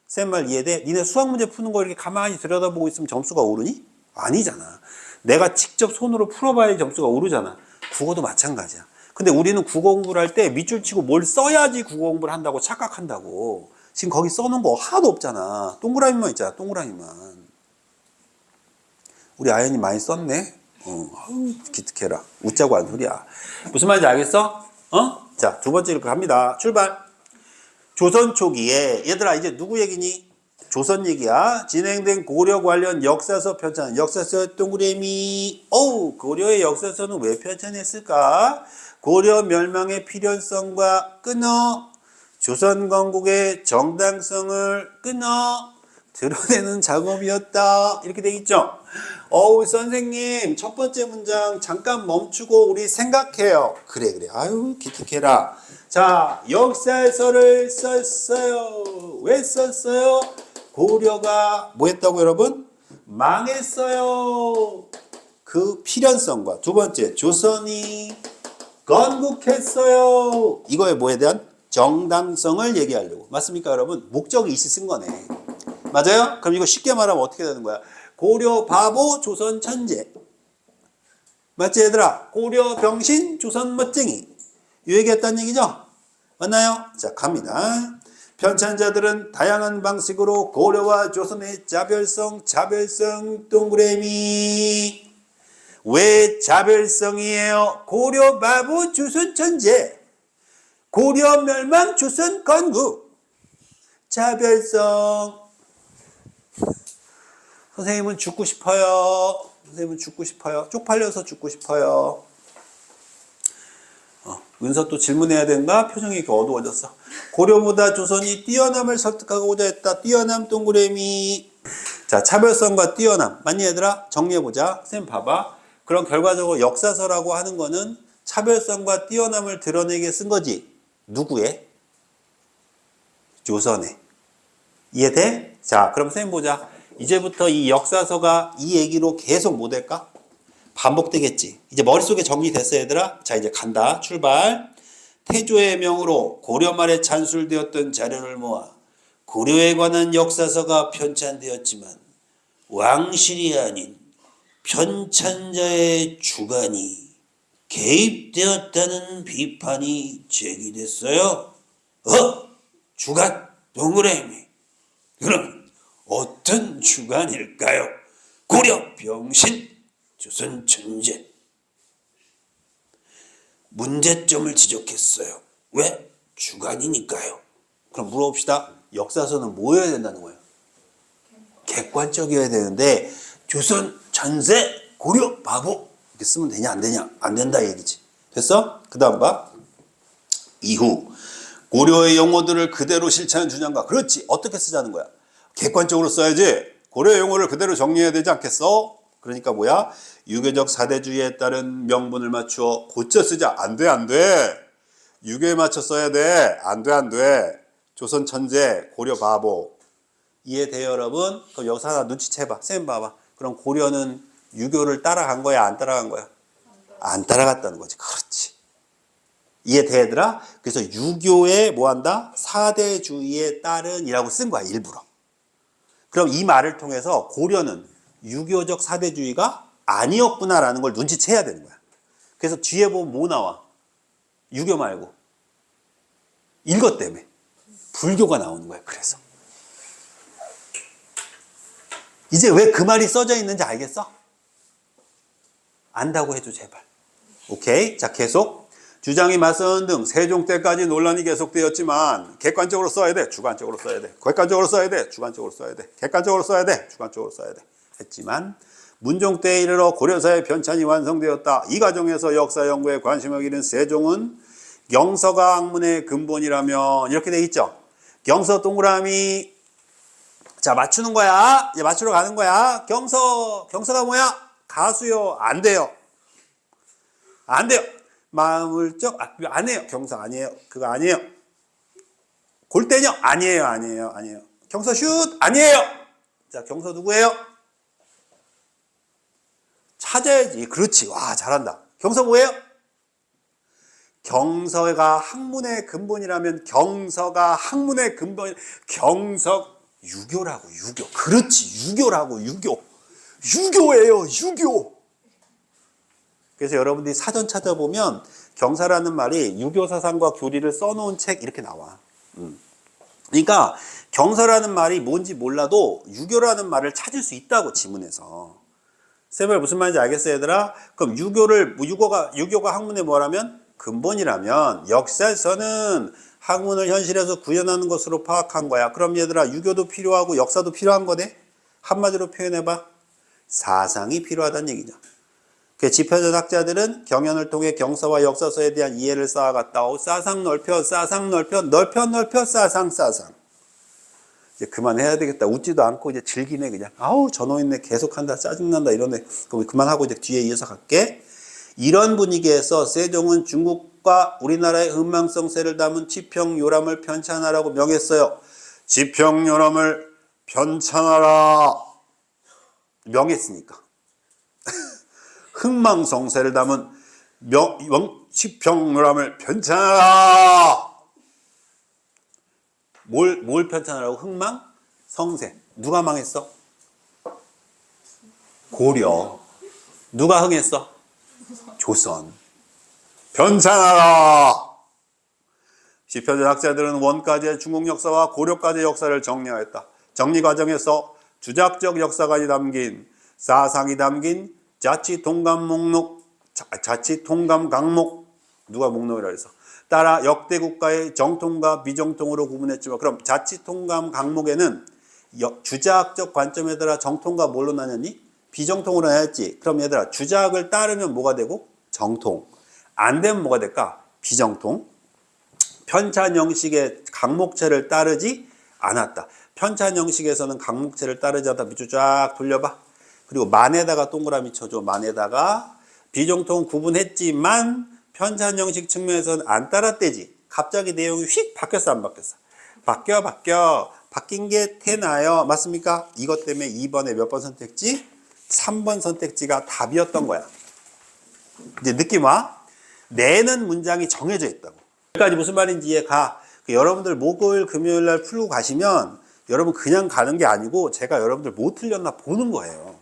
Speaker 1: 쌤 말 이해돼? 니네 수학 문제 푸는 거 이렇게 가만히 들여다보고 있으면 점수가 오르니? 아니잖아. 내가 직접 손으로 풀어봐야 점수가 오르잖아. 국어도 마찬가지야. 근데 우리는 국어 공부를 할 때 밑줄 치고 뭘 써야지 국어 공부를 한다고 착각한다고. 지금 거기 써놓은 거 하나도 없잖아. 동그라미만 있잖아. 동그라미만. 우리 아연이 많이 썼네. 아우, 기특해라. 웃자고 한 소리야. 무슨 말인지 알겠어? 자, 두 번째 이렇게 갑니다. 출발. 조선 초기에, 얘들아, 이제 누구 얘기니? 조선 얘기야. 진행된 고려 관련 역사서 편찬. 역사서 동그라미. 고려의 역사서는 왜 편찬했을까? 고려 멸망의 필연성과 끊어 조선 건국의 정당성을 끊어 드러내는 작업이었다. 이렇게 돼 있죠. 선생님, 첫 번째 문장 잠깐 멈추고 우리 생각해요. 그래. 아유, 기특해라. 자, 역사서를 썼어요. 왜 썼어요? 고려가 뭐 했다고, 여러분? 망했어요. 그 필연성과 두 번째, 조선이 건국했어요. 이거에 뭐에 대한 정당성을 얘기하려고. 맞습니까, 여러분? 목적이 있이 쓴 거네. 맞아요? 그럼 이거 쉽게 말하면 어떻게 되는 거야? 고려 바보, 조선 천재. 맞지, 얘들아? 고려 병신, 조선 멋쟁이. 이 얘기했다는 얘기죠? 맞나요? 자, 갑니다. 편찬자들은 다양한 방식으로 고려와 조선의 자별성 동그라미. 왜 자별성이에요? 고려 바보 조선 천재. 고려 멸망 조선 건국. 자별성. 선생님은 죽고 싶어요. 선생님은 죽고 싶어요. 쪽팔려서 죽고 싶어요. 은서 또 질문해야 되는가? 표정이 이렇게 어두워졌어. 고려보다 조선이 뛰어남을 설득하고자 했다. 뛰어남 동그라미. 자, 차별성과 뛰어남. 맞니 얘들아? 정리해보자. 쌤 봐봐. 그럼 결과적으로 역사서라고 하는 거는 차별성과 뛰어남을 드러내게 쓴 거지. 누구의? 조선의. 이해돼? 자, 그럼 쌤 보자. 이제부터 이 역사서가 이 얘기로 계속 뭐 될까? 반복되겠지. 이제 머릿속에 정리됐어 얘들아? 자, 이제 간다. 출발. 태조의 명으로 고려 말에 찬술되었던 자료를 모아 고려에 관한 역사서가 편찬되었지만 왕실이 아닌 편찬자의 주관이 개입되었다는 비판이 제기됐어요. 주관 동그라미. 그럼 어떤 주관일까요? 고려 병신 조선 천재. 문제점을 지적했어요. 왜? 주관이니까요. 그럼 물어봅시다. 역사서는 뭐여야 된다는 거예요? 객관적이어야 되는데 조선 천재 고려 바보 이렇게 쓰면 되냐 안 되냐? 안 된다 얘기지. 됐어? 그 다음 봐. 이후 고려의 용어들을 그대로 실천한 주장가. 그렇지. 어떻게 쓰자는 거야? 객관적으로 써야지. 고려의 용어를 그대로 정리해야 되지 않겠어? 그러니까 뭐야? 유교적 사대주의에 따른 명분을 맞추어 고쳐 쓰자. 안 돼, 안 돼. 유교에 맞춰 써야 돼. 안 돼, 안 돼. 조선 천재, 고려 바보. 이해돼요, 여러분? 그럼 여기서 하나 눈치채봐. 쌤 봐봐. 그럼 고려는 유교를 따라간 거야, 안 따라간 거야? 안 따라갔다는 거지. 그렇지. 이해돼, 얘들아? 그래서 유교에 뭐 한다? 사대주의에 따른이라고 쓴 거야, 일부러. 그럼 이 말을 통해서 고려는 유교적 사대주의가 아니었구나라는 걸 눈치채야 되는 거야. 그래서 뒤에 보면 뭐 나와? 유교 말고 이것 때문에 불교가 나오는 거야. 그래서 이제 왜 그 말이 써져 있는지 알겠어? 안다고 해줘 제발. 오케이. 자, 계속 주장이 맞서는 등 세종 때까지 논란이 계속되었지만 객관적으로 써야 돼. 주관적으로 써야 돼. 객관적으로 써야 돼. 주관적으로 써야 돼. 객관적으로 써야 돼. 주관적으로 써야 돼. 했지만 문종 때에 이르러 고려사의 편찬이 완성되었다. 이 과정에서 역사 연구에 관심을 기른 세종은 경서가 학문의 근본이라면 이렇게 돼 있죠. 경서 동그라미. 자, 맞추는 거야. 이제 맞추러 가는 거야. 경서가 뭐야? 가수요. 안 돼요. 안 돼요. 마음을 안 해요. 경서 아니에요. 그거 아니에요. 골대녀 아니에요. 아니에요. 경서 슛 아니에요. 자, 경서 누구예요? 찾아야지. 그렇지. 와, 잘한다. 경서 뭐예요? 경서가 학문의 근본이라면 경서가 학문의 근본. 경서 유교라고. 유교. 그렇지. 유교라고. 유교예요. 유교. 그래서 여러분들이 사전 찾아보면 경사라는 말이 유교 사상과 교리를 써놓은 책 이렇게 나와. 그러니까 경서라는 말이 뭔지 몰라도 유교라는 말을 찾을 수 있다고 지문에서. 쌤을 무슨 말인지 알겠어요, 얘들아? 그럼 유교가 학문의 뭐라면? 근본이라면 역사에서는 학문을 현실에서 구현하는 것으로 파악한 거야. 그럼 얘들아, 유교도 필요하고 역사도 필요한 거네? 한마디로 표현해봐. 사상이 필요하다는 얘기죠. 그 지표적 학자들은 경연을 통해 경서와 역사서에 대한 이해를 쌓아갔다. 사상 넓혀, 사상 사상. 이제 그만해야 되겠다. 웃지도 않고 이제 즐기네 그냥. 아우 저놈이네 계속한다 짜증난다 이러네. 그럼 그만하고 이제 뒤에 이어서 갈게. 이런 분위기에서 세종은 중국과 우리나라의 흥망성쇠를 담은 지평요람을 편찬하라고 명했어요. 지평요람을 편찬하라. 명했으니까. 흥망성쇠를 담은 지평요람을 편찬하라. 뭘 편찬하라고? 흥망? 성쇠. 누가 망했어? 고려. 누가 흥했어? 조선. 편찬하라. 시편의 학자들은 원까지의 중국 역사와 고려까지의 역사를 정리하였다. 정리 과정에서 주작적 역사관이 담긴 사상이 담긴 자치 통감 목록, 자치 통감 강목, 누가 목록이라 해서 따라 역대 국가의 정통과 비정통으로 구분했지만, 그럼 자치 통감 강목에는 주자학적 관점에 따라 정통과 뭘로 나뉘었니? 비정통으로 나뉘었지. 그럼 얘들아, 주자학을 따르면 뭐가 되고? 정통. 안 되면 뭐가 될까? 비정통. 편찬 형식의 강목체를 따르지 않았다. 편찬 형식에서는 강목체를 따르지 않았다. 밑줄 쫙 돌려봐. 그리고 만에다가 동그라미 쳐줘. 만에다가 비정통 구분했지만 편찬 형식 측면에서는 안 따랐대지. 갑자기 내용이 휙 바뀌었어, 안 바뀌었어? 바뀌어. 바뀐 게 태나요. 맞습니까? 이것 때문에 2번에 몇 번 선택지? 3번 선택지가 답이었던 거야. 이제 느낌 와? 내는 문장이 정해져 있다고. 여기까지 무슨 말인지 이해가. 여러분들 목요일, 금요일 날 풀고 가시면 여러분 그냥 가는 게 아니고 제가 여러분들 뭐 틀렸나 보는 거예요.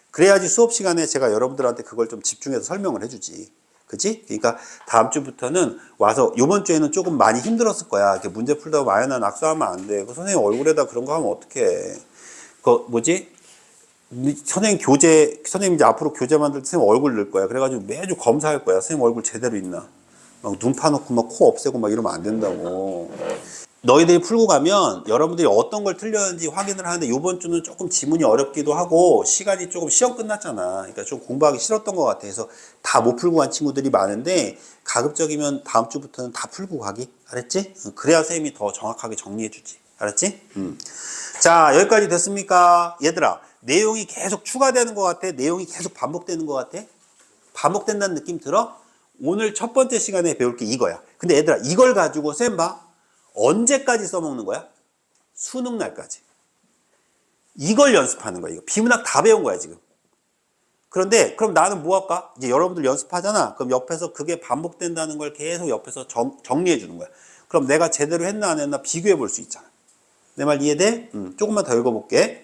Speaker 1: 그래야지 수업 시간에 제가 여러분들한테 그걸 좀 집중해서 설명을 해주지. 그치? 그러니까 다음 주부터는 와서, 요번 주에는 조금 많이 힘들었을 거야. 이렇게 문제 풀다가 마이너 낙서하면 안 돼. 그 선생님 얼굴에다 그런 거 하면 어떡해. 선생님 이제 앞으로 교재 만들 때 선생님 얼굴 넣을 거야. 그래가지고 매주 검사할 거야. 선생님 얼굴 제대로 있나. 막 눈 파놓고 막 코 없애고 막 이러면 안 된다고. 너희들이 풀고 가면 여러분들이 어떤 걸 틀렸는지 확인을 하는데, 요번 주는 조금 지문이 어렵기도 하고 시간이 조금, 시험 끝났잖아. 그러니까 좀 공부하기 싫었던 것 같아. 그래서 다 못 풀고 간 친구들이 많은데 가급적이면 다음 주부터는 다 풀고 가기. 알았지? 그래야 선생님이 더 정확하게 정리해 주지. 알았지? 자, 여기까지 됐습니까? 얘들아, 내용이 계속 추가되는 것 같아? 내용이 계속 반복되는 것 같아? 반복된다는 느낌 들어? 오늘 첫 번째 시간에 배울 게 이거야. 근데 얘들아, 이걸 가지고 쌤 봐. 언제까지 써먹는 거야? 수능 날까지. 이걸 연습하는 거야. 이거 비문학 다 배운 거야 지금. 그런데 그럼 나는 뭐 할까? 이제 여러분들 연습하잖아. 그럼 옆에서 그게 반복된다는 걸 계속 옆에서 정리해 주는 거야. 그럼 내가 제대로 했나 안 했나 비교해 볼 수 있잖아. 내 말 이해돼? 조금만 더 읽어볼게.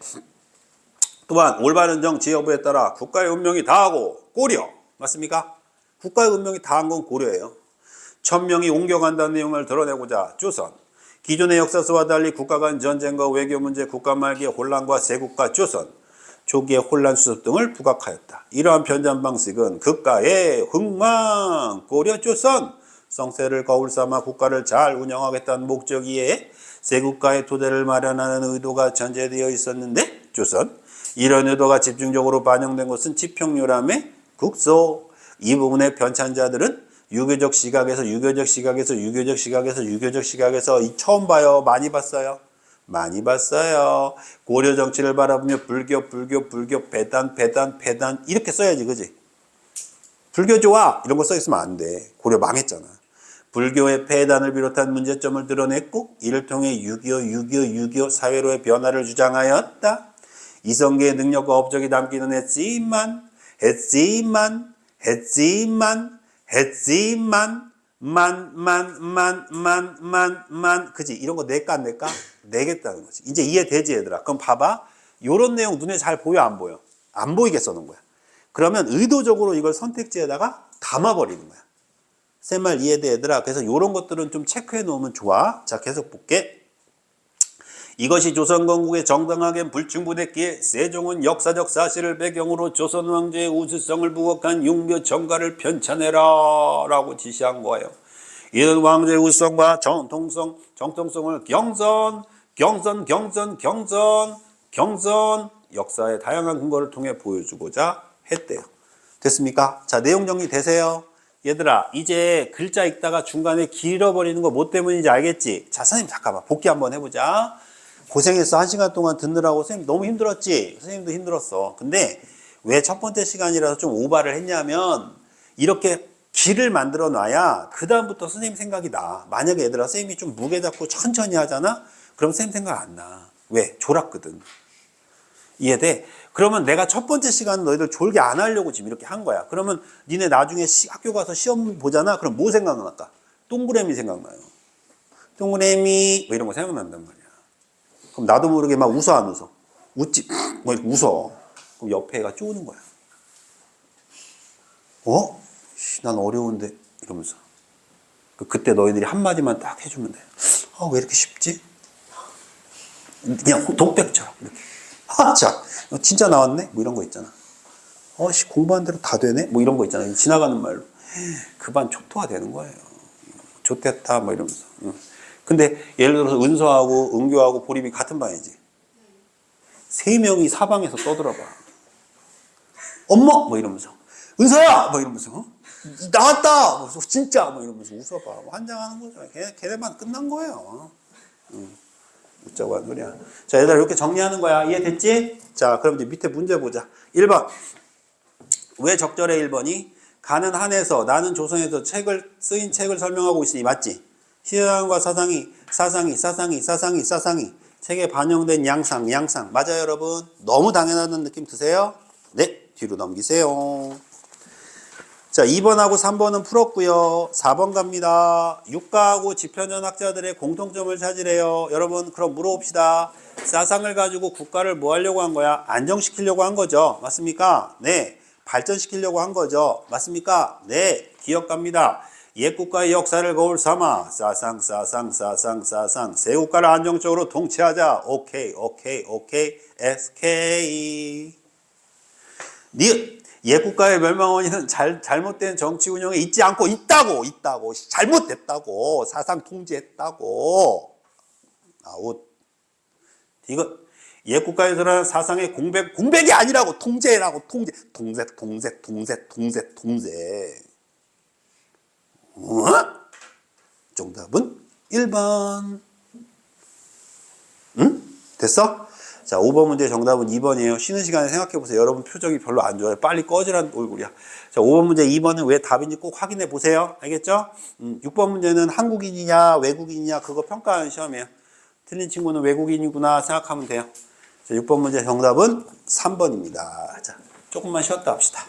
Speaker 1: 또한 올바른 정치 여부에 따라 국가의 운명이 다하고 고려. 맞습니까? 국가의 운명이 다한 건 고려예요. 천명이 옮겨간다는 내용을 드러내고자 조선. 기존의 역사서와 달리 국가 간 전쟁과 외교 문제, 국가 말기의 혼란과 세국가 조선, 조기의 혼란 수습 등을 부각하였다. 이러한 편찬 방식은 국가의 흥망 고려 조선 성세를 거울 삼아 국가를 잘 운영하겠다는 목적이에 세국가의 토대를 마련하는 의도가 전제되어 있었는데, 조선 이런 의도가 집중적으로 반영된 것은 지평요람의 국소. 이 부분의 편찬자들은 유교적 시각에서 이 처음 봐요? 많이 봤어요? 많이 봤어요. 고려 정치를 바라보며 불교, 배단 이렇게 써야지, 그지? 불교 좋아 이런 거 써 있으면 안 돼. 고려 망했잖아. 불교의 폐단을 비롯한 문제점을 드러냈고, 이를 통해 6.25 사회로의 변화를 주장하였다. 이성계의 능력과 업적이 남기는 했지만 그지? 이런 거 낼까 안 낼까? 내겠다는 거지. 이제 이해되지 얘들아? 그럼 봐봐. 요런 내용 눈에 잘 보여 안 보여? 안 보이게 써놓은 거야. 그러면 의도적으로 이걸 선택지에다가 담아버리는 거야. 쌤 말 이해돼 얘들아? 그래서 요런 것들은 좀 체크해 놓으면 좋아. 자, 계속 볼게. 이것이 조선 건국에 정당하게 불충분했기에 세종은 역사적 사실을 배경으로 조선 왕조의 우수성을 부각한 융묘 정가를 편찬해라 라고 지시한 거예요. 이는 왕조의 우수성과 정통성을 경선 역사의 다양한 근거를 통해 보여주고자 했대요. 됐습니까? 자, 내용 정리 되세요? 얘들아, 이제 글자 읽다가 중간에 길어버리는 거 뭐 때문인지 알겠지? 자, 선생님 잠깐만 복기 한번 해보자. 고생했어. 1시간 동안 듣느라고 선생님 너무 힘들었지? 선생님도 힘들었어. 근데 왜 첫 번째 시간이라서 좀 오바를 했냐면, 이렇게 길을 만들어 놔야 그 다음부터 선생님 생각이 나. 만약에 얘들아 선생님이 좀 무게 잡고 천천히 하잖아? 그럼 선생님 생각 안 나. 왜? 졸았거든. 이해돼? 그러면 내가 첫 번째 시간 너희들 졸게 안 하려고 지금 이렇게 한 거야. 그러면 니네 나중에 학교 가서 시험 보잖아? 그럼 뭐 생각날까? 동그라미 생각나요. 동그라미 뭐 이런 거 생각난단 말이야. 그럼 나도 모르게 막 웃어 안 웃어? 웃지? 뭐 이렇게 웃어. 그럼 옆에 애가 쪼는 거야. 난 어려운데 이러면서. 그때 너희들이 한마디만 딱 해주면 돼. 왜 이렇게 쉽지? 그냥 독백처럼 이렇게. 자, 진짜 나왔네? 뭐 이런 거 있잖아. 공부한 대로 다 되네? 뭐 이런 거 있잖아. 지나가는 말로. 그 반 촉토가 되는 거예요. 좋댔다, 뭐 이러면서. 근데 예를 들어서 은서하고 은교하고 보림이 같은 반이지. 세 명이 사방에서 떠들어봐. 엄마! 뭐 이러면서. 은서야! 뭐 이러면서. 나왔다! 뭐 진짜! 뭐 이러면서 웃어봐. 환장하는 거죠. 걔네만 끝난 거예요. 웃자고 하는 소리야. 자, 얘들아, 이렇게 정리하는 거야. 이해됐지? 자, 그럼 이제 밑에 문제 보자. 1번. 왜 적절해 1번이? 가는 한에서 나는 조선에서 쓰인 책을 설명하고 있으니 맞지? 시장과 사상이 책에 반영된 양상 맞아요 여러분? 너무 당연하다는 느낌 드세요? 네, 뒤로 넘기세요. 자, 2번하고 3번은 풀었고요. 4번 갑니다. 육가하고 지편전 학자들의 공통점을 찾으래요. 여러분, 그럼 물어봅시다. 사상을 가지고 국가를 뭐 하려고 한 거야? 안정시키려고 한 거죠. 맞습니까? 네. 발전시키려고 한 거죠. 맞습니까? 네. 기억 갑니다. 옛 국가의 역사를 거울 삼아 사상 새 국가를 안정적으로 통치하자. 오케이 SK 니은 옛 국가의 멸망 원인은 잘못된 정치 운영에 있지 않고 있다고 잘못됐다고 사상 통제했다고 아웃. 이거 옛 국가에서는 사상의 공백이 아니라고 통제라고 통제 정답은 1번. 응? 됐어? 자, 5번 문제 정답은 2번이에요. 쉬는 시간에 생각해보세요. 여러분 표정이 별로 안 좋아요. 빨리 꺼지란 얼굴이야. 자, 5번 문제 2번은 왜 답인지 꼭 확인해 보세요. 알겠죠? 6번 문제는 한국인이냐 외국인이냐 그거 평가하는 시험이에요. 틀린 친구는 외국인이구나 생각하면 돼요. 자, 6번 문제 정답은 3번입니다. 자, 조금만 쉬었다 합시다.